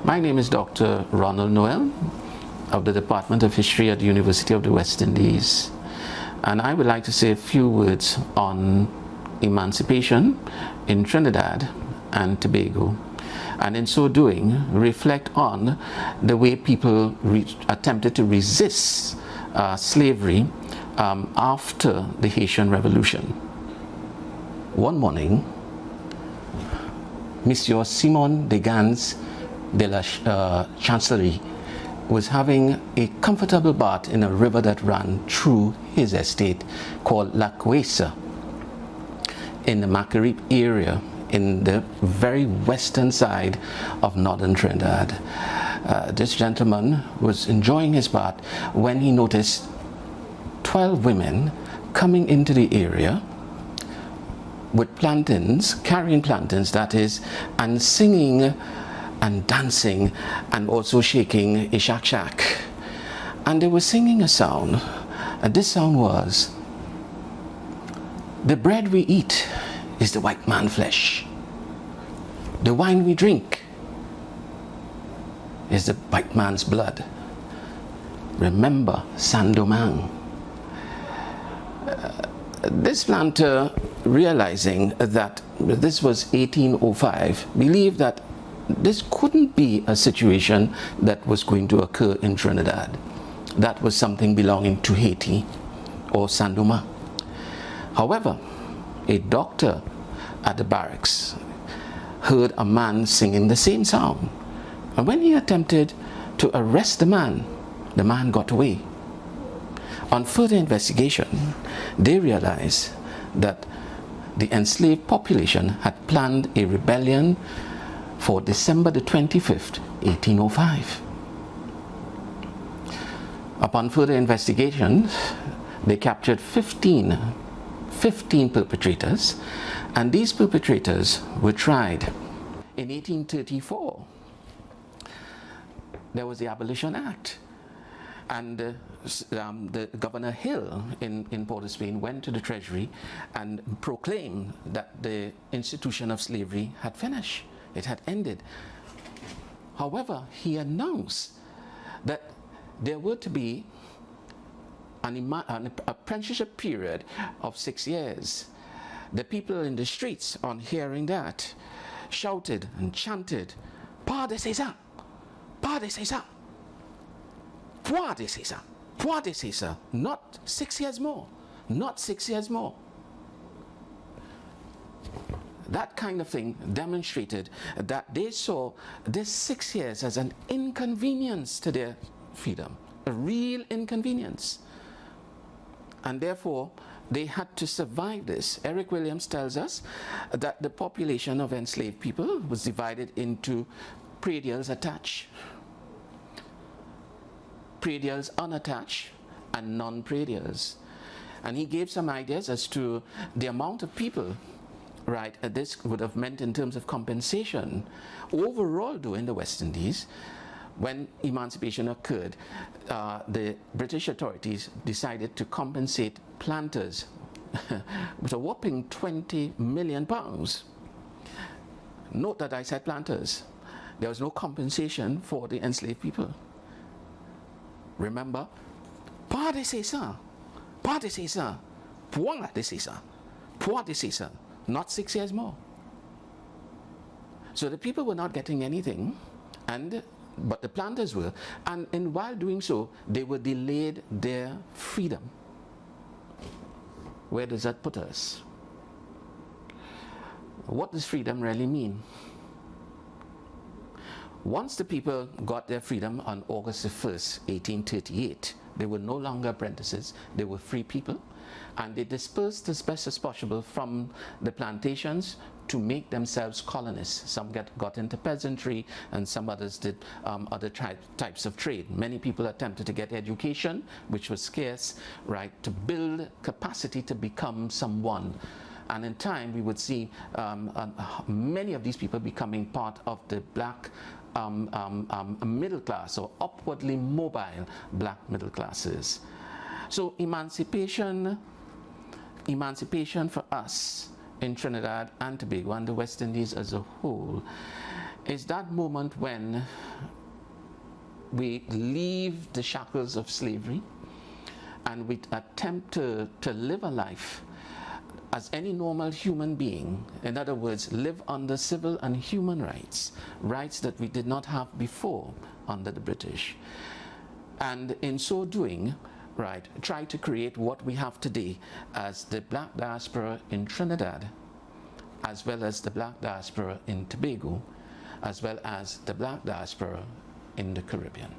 My name is Dr. Ronald Noel of the Department of History at the University of the West Indies, and I would like to say a few words on emancipation in Trinidad and Tobago, and in so doing reflect on the way people attempted to resist slavery after the Haitian Revolution. One morning, Monsieur Simon de Gans de la Chancellerie was having a comfortable bath in a river that ran through his estate called La Cuesa in the Macaripe area in the very western side of northern Trinidad. This gentleman was enjoying his bath when he noticed 12 women coming into the area with plantains, carrying plantains that is, and singing and dancing and also shaking a shak. And they were singing a sound, and this sound was, "The bread we eat is the white man's flesh. The wine we drink is the white man's blood. Remember Saint-Domingue." This planter, realizing that this was 1805, believed that this couldn't be a situation that was going to occur in Trinidad. That was something belonging to Haiti or Saint-Domingue. However, a doctor at the barracks heard a man singing the same song, and when he attempted to arrest the man got away. On further investigation, they realized that the enslaved population had planned a rebellion for December the 25th, 1805. Upon further investigation, they captured 15 perpetrators, and these perpetrators were tried. In 1834, there was the Abolition Act, and the Governor Hill in Port of Spain went to the Treasury and proclaimed that the institution of slavery had finished. It had ended. However, he announced that there were to be an apprenticeship period of 6 years. The people in the streets, on hearing that, shouted and chanted, "Pas de César! Pas de César! Pas de César! Pas de César!" Not 6 years more. Not 6 years more. That kind of thing demonstrated that they saw this 6 years as an inconvenience to their freedom, a real inconvenience. And therefore, they had to survive this. Eric Williams tells us that the population of enslaved people was divided into predials attached, predials unattached, and non-predials. And he gave some ideas as to the amount of people, right, this would have meant in terms of compensation. Overall, though, in the West Indies, when emancipation occurred, the British authorities decided to compensate planters with a whopping £20 million. Note that I said planters. There was no compensation for the enslaved people. Remember, pas de César, pas de César, point de César, point de César. Not 6 years more. So the people were not getting anything, but the planters were, and while doing so, they were delayed their freedom. Where does that put us? What does freedom really mean? Once the people got their freedom on August the 1st, 1838, they were no longer apprentices, they were free people, and they dispersed as best as possible from the plantations to make themselves colonists. Some got into peasantry, and some others did other types of trade. Many people attempted to get education, which was scarce, right, to build capacity to become someone. And in time, we would see many of these people becoming part of the black middle class, or upwardly mobile black middle classes. So emancipation for us in Trinidad and Tobago and the West Indies as a whole is that moment when we leave the shackles of slavery and we attempt to live a life as any normal human being. In other words, live under civil and human rights, rights that we did not have before under the British. And in so doing, right, try to create what we have today as the black diaspora in Trinidad, as well as the black diaspora in Tobago, as well as the black diaspora in the Caribbean.